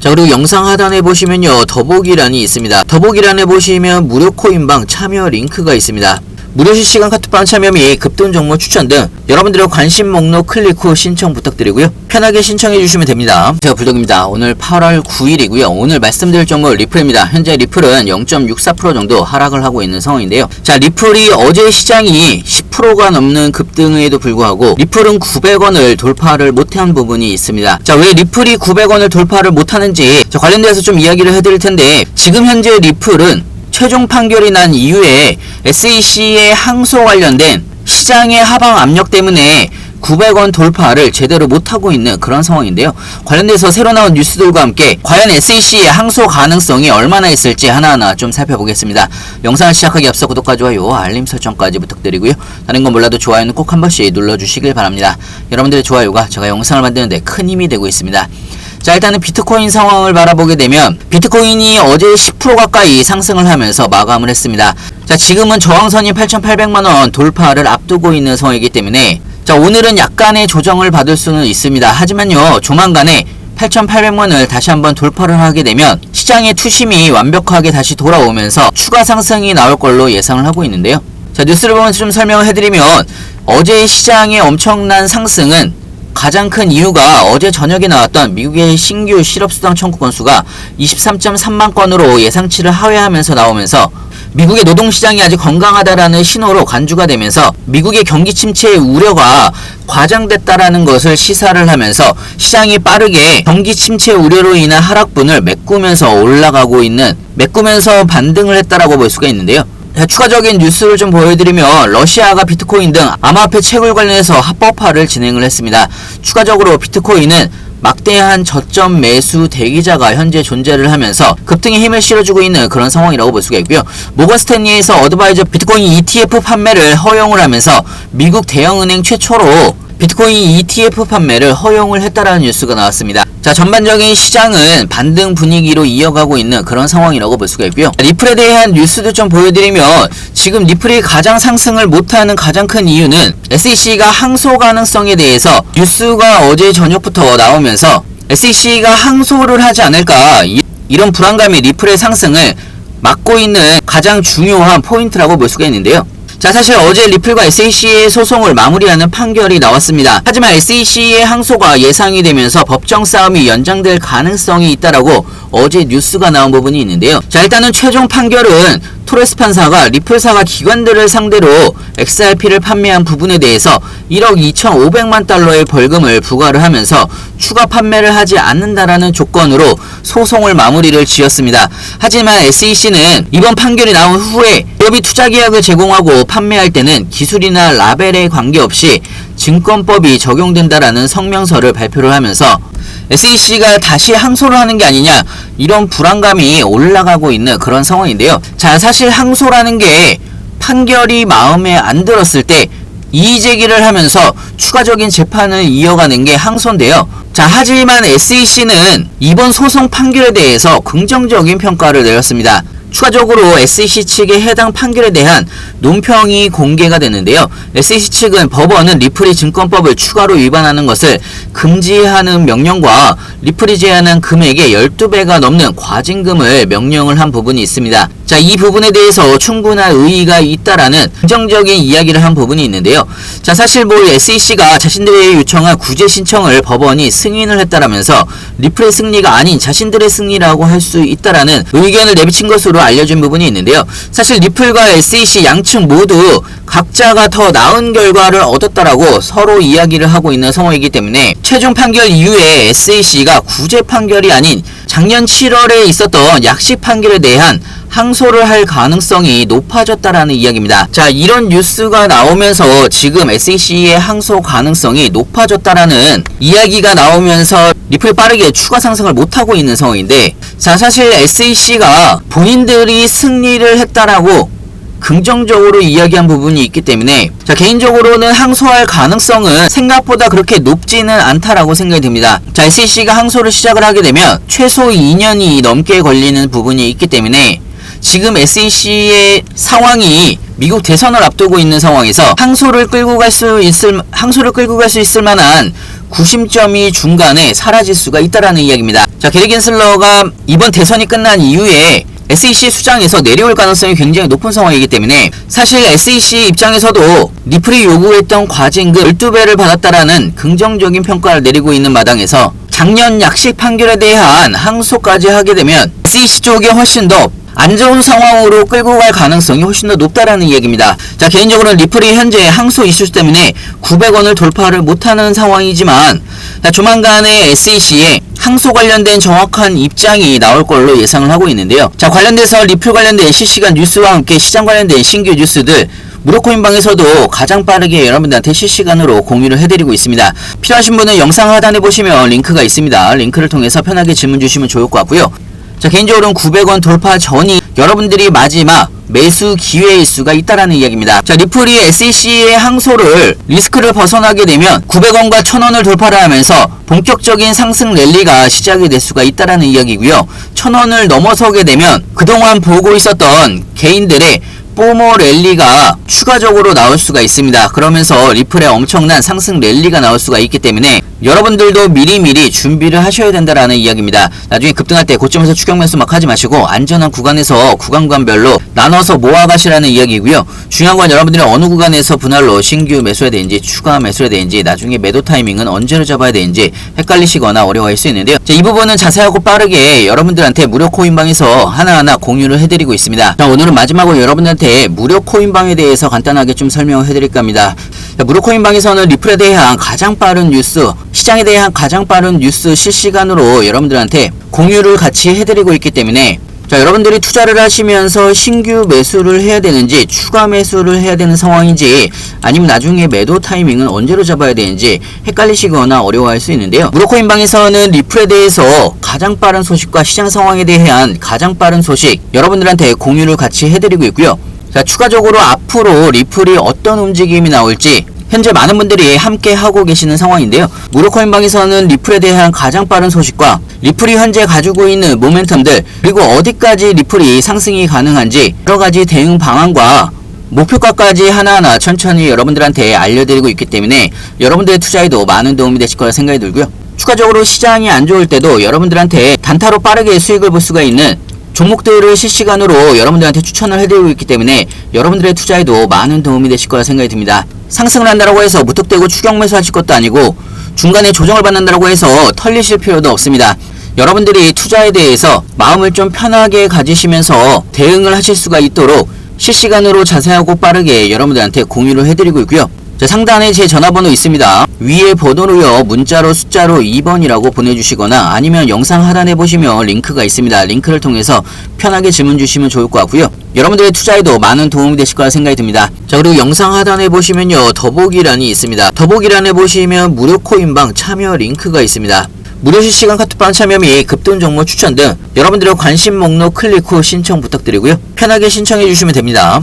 자, 그리고 영상 하단에 보시면요, 더보기란이 있습니다. 더보기란에 보시면 무료 코인방 참여 링크가 있습니다. 무료 실시간 카톡방 참여 및 급등 종목 추천 등 여러분들의 관심 목록 클릭 후 신청 부탁드리고요. 편하게 신청해 주시면 됩니다. 제가 불독입니다. 오늘 8월 9일이고요. 오늘 말씀드릴 종목 리플입니다. 현재 리플은 0.64% 정도 하락을 하고 있는 상황인데요. 자, 리플이 어제 시장이 10%가 넘는 급등에도 불구하고 리플은 900원을 돌파를 못한 부분이 있습니다. 자, 왜 리플이 900원을 돌파를 못하는지 관련돼서 좀 이야기를 해드릴 텐데, 지금 현재 리플은 최종 판결이 난 이후에 SEC의 항소 관련된 시장의 하방 압력 때문에 900원 돌파를 제대로 못하고 있는 그런 상황인데요. 관련돼서 새로 나온 뉴스들과 함께 과연 SEC의 항소 가능성이 얼마나 있을지 하나하나 좀 살펴보겠습니다. 영상을 시작하기 앞서 구독과 좋아요, 알림 설정까지 부탁드리고요. 다른 건 몰라도 좋아요는 꼭 한 번씩 눌러주시길 바랍니다. 여러분들의 좋아요가 제가 영상을 만드는데 큰 힘이 되고 있습니다. 자, 일단은 비트코인 상황을 바라보게 되면 비트코인이 어제 10% 가까이 상승을 하면서 마감을 했습니다. 자, 지금은 저항선이 8,800만원 돌파를 앞두고 있는 상황이기 때문에 자, 오늘은 약간의 조정을 받을 수는 있습니다. 하지만요, 조만간에 8,800만원을 다시 한번 돌파를 하게 되면 시장의 투심이 완벽하게 다시 돌아오면서 추가 상승이 나올 걸로 예상을 하고 있는데요. 자, 뉴스를 보면서 좀 설명을 해드리면 어제 시장의 엄청난 상승은 가장 큰 이유가 어제 저녁에 나왔던 미국의 신규 실업수당 청구 건수가 23.3만 건으로 예상치를 하회하면서 나오면서 미국의 노동시장이 아직 건강하다라는 신호로 간주가 되면서 미국의 경기 침체의 우려가 과장됐다라는 것을 시사를 하면서 시장이 빠르게 경기 침체 우려로 인한 하락분을 메꾸면서 올라가고 있는, 메꾸면서 반등을 했다라고 볼 수가 있는데요. 추가적인 뉴스를 좀 보여드리면 러시아가 비트코인 등 암호화폐 채굴 관련해서 합법화를 진행을 했습니다. 추가적으로 비트코인은 막대한 저점 매수 대기자가 현재 존재를 하면서 급등에 힘을 실어주고 있는 그런 상황이라고 볼 수가 있고요. 모건 스탠리에서 어드바이저 비트코인 ETF 판매를 허용을 하면서 미국 대형은행 최초로 비트코인 ETF 판매를 허용을 했다라는 뉴스가 나왔습니다. 자, 전반적인 시장은 반등 분위기로 이어가고 있는 그런 상황이라고 볼 수가 있고요. 리플에 대한 뉴스도 좀 보여드리면 지금 리플이 가장 상승을 못하는 가장 큰 이유는 SEC가 항소 가능성에 대해서 뉴스가 어제 저녁부터 나오면서 SEC가 항소를 하지 않을까, 이런 불안감이 리플의 상승을 막고 있는 가장 중요한 포인트라고 볼 수가 있는데요. 자, 사실 어제 리플과 SEC의 소송을 마무리하는 판결이 나왔습니다. 하지만 SEC의 항소가 예상이 되면서 법정 싸움이 연장될 가능성이 있다라고 어제 뉴스가 나온 부분이 있는데요. 자, 일단은 최종 판결은 토레스 판사가 리플사가 기관들을 상대로 XRP를 판매한 부분에 대해서 1억 2,500만 달러의 벌금을 부과를 하면서 추가 판매를 하지 않는다라는 조건으로 소송을 마무리를 지었습니다. 하지만 SEC는 이번 판결이 나온 후에 기업이 투자 계약을 제공하고 판매할 때는 기술이나 라벨에 관계없이 증권법이 적용된다라는 성명서를 발표를 하면서 SEC가 다시 항소를 하는 게 아니냐, 이런 불안감이 올라가고 있는 그런 상황인데요. 자, 사실 항소라는 게 판결이 마음에 안 들었을 때 이의 제기를 하면서 추가적인 재판을 이어가는 게 항소인데요. 자, 하지만 SEC는 이번 소송 판결에 대해서 긍정적인 평가를 내렸습니다. 추가적으로 SEC 측의 해당 판결에 대한 논평이 공개가 됐는데요. SEC 측은 법원은 리플이 증권법을 추가로 위반하는 것을 금지하는 명령과 리플이 제한한 금액의 12배가 넘는 과징금을 명령을 한 부분이 있습니다. 자, 이 부분에 대해서 충분한 의의가 있다라는 긍정적인 이야기를 한 부분이 있는데요. 자, 사실 SEC가 자신들의 요청한 구제 신청을 법원이 승인을 했다라면서 리플의 승리가 아닌 자신들의 승리라고 할 수 있다라는 의견을 내비친 것으로 알려진 부분이 있는데요. 사실 리플과 SEC 양측 모두 각자가 더 나은 결과를 얻었다라고 서로 이야기를 하고 있는 상황이기 때문에 최종 판결 이후에 SEC가 구제 판결이 아닌 작년 7월에 있었던 약식 판결에 대한 항소를 할 가능성이 높아졌다라는 이야기입니다. 자, 이런 뉴스가 나오면서 지금 SEC의 항소 가능성이 높아졌다라는 이야기가 나오면서 리플 빠르게 추가 상승을 못하고 있는 상황인데, 자, 사실 SEC가 본인들이 승리를 했다라고 긍정적으로 이야기한 부분이 있기 때문에 자, 개인적으로는 항소할 가능성은 생각보다 그렇게 높지는 않다라고 생각이 듭니다. 자, SEC가 항소를 시작을 하게 되면 최소 2년이 넘게 걸리는 부분이 있기 때문에 지금 SEC의 상황이 미국 대선을 앞두고 있는 상황에서 항소를 끌고 갈 수 있을 만한 구심점이 중간에 사라질 수가 있다라는 이야기입니다. 자, 게리 겐슬러가 이번 대선이 끝난 이후에 SEC 수장에서 내려올 가능성이 굉장히 높은 상황이기 때문에 사실 SEC 입장에서도 리플이 요구했던 과징금 12배를 받았다라는 긍정적인 평가를 내리고 있는 마당에서 작년 약식 판결에 대한 항소까지 하게 되면 SEC 쪽이 훨씬 더 안 좋은 상황으로 끌고 갈 가능성이 훨씬 더 높다라는 이야기입니다. 자, 개인적으로는 리플이 현재 항소 이슈 때문에 900원을 돌파를 못하는 상황이지만 조만간에 SEC에 항소 관련된 정확한 입장이 나올 걸로 예상을 하고 있는데요. 자, 관련돼서 리플 관련된 실시간 뉴스와 함께 시장 관련된 신규 뉴스들 무료코인방에서도 가장 빠르게 여러분들한테 실시간으로 공유를 해드리고 있습니다. 필요하신 분은 영상 하단에 보시면 링크가 있습니다. 링크를 통해서 편하게 질문 주시면 좋을 것 같고요. 자, 개인적으로는 900원 돌파 전이 여러분들이 마지막 매수 기회일 수가 있다라는 이야기입니다. 자, 리플이 SEC의 항소를 리스크를 벗어나게 되면 900원과 1000원을 돌파를 하면서 본격적인 상승 랠리가 시작이 될 수가 있다라는 이야기고요. 1000원을 넘어서게 되면 그동안 보고 있었던 개인들의 포모 랠리가 추가적으로 나올 수가 있습니다. 그러면서 리플의 엄청난 상승 랠리가 나올 수가 있기 때문에 여러분들도 미리미리 준비를 하셔야 된다라는 이야기입니다. 나중에 급등할 때 고점에서 추격 매수 막 하지 마시고 안전한 구간에서 구간별로 나눠서 모아가시라는 이야기고요. 중요한 건 여러분들이 어느 구간에서 분할로 신규 매수해야 되는지 추가 매수해야 되는지 나중에 매도 타이밍은 언제로 잡아야 되는지 헷갈리시거나 어려워할 수 있는데요. 자, 이 부분은 자세하고 빠르게 여러분들한테 무료 코인방에서 하나하나 공유를 해드리고 있습니다. 자, 오늘은 마지막으로 여러분들한테 무료 코인방에 대해서 간단하게 좀 설명을 해드릴까 합니다. 자, 무료 코인방에서는 리플에 대한 가장 빠른 뉴스, 시장에 대한 가장 빠른 뉴스 실시간으로 여러분들한테 공유를 같이 해드리고 있기 때문에 자, 여러분들이 투자를 하시면서 신규 매수를 해야 되는지 추가 매수를 해야 되는 상황인지 아니면 나중에 매도 타이밍은 언제로 잡아야 되는지 헷갈리시거나 어려워할 수 있는데요. 무료코인방에서는 리플에 대해서 가장 빠른 소식과 시장 상황에 대한 가장 빠른 소식 여러분들한테 공유를 같이 해드리고 있고요. 자, 추가적으로 앞으로 리플이 어떤 움직임이 나올지 현재 많은 분들이 함께 하고 계시는 상황인데요. 무료코인방에서는 리플에 대한 가장 빠른 소식과 리플이 현재 가지고 있는 모멘텀들 그리고 어디까지 리플이 상승이 가능한지 여러가지 대응 방안과 목표가까지 하나하나 천천히 여러분들한테 알려드리고 있기 때문에 여러분들의 투자에도 많은 도움이 되실 거라 생각이 들고요. 추가적으로 시장이 안 좋을 때도 여러분들한테 단타로 빠르게 수익을 볼 수가 있는 종목들을 실시간으로 여러분들한테 추천을 해드리고 있기 때문에 여러분들의 투자에도 많은 도움이 되실 거라 생각이 듭니다. 상승을 한다고 해서 무턱대고 추격 매수하실 것도 아니고 중간에 조정을 받는다고 해서 털리실 필요도 없습니다. 여러분들이 투자에 대해서 마음을 좀 편하게 가지시면서 대응을 하실 수가 있도록 실시간으로 자세하고 빠르게 여러분들한테 공유를 해드리고 있고요. 자, 상단에 제 전화번호 있습니다. 위에 번호로요 문자로 숫자로 2번이라고 보내주시거나 아니면 영상 하단에 보시면 링크가 있습니다. 링크를 통해서 편하게 질문 주시면 좋을 것 같고요. 여러분들의 투자에도 많은 도움이 되실 거라 생각이 듭니다. 자, 그리고 영상 하단에 보시면요 더보기란이 있습니다. 더보기란에 보시면 무료 코인방 참여 링크가 있습니다. 무료 실시간 카톡방 참여 및 급등 정보 추천 등 여러분들의 관심 목록 클릭 후 신청 부탁드리고요. 편하게 신청해 주시면 됩니다.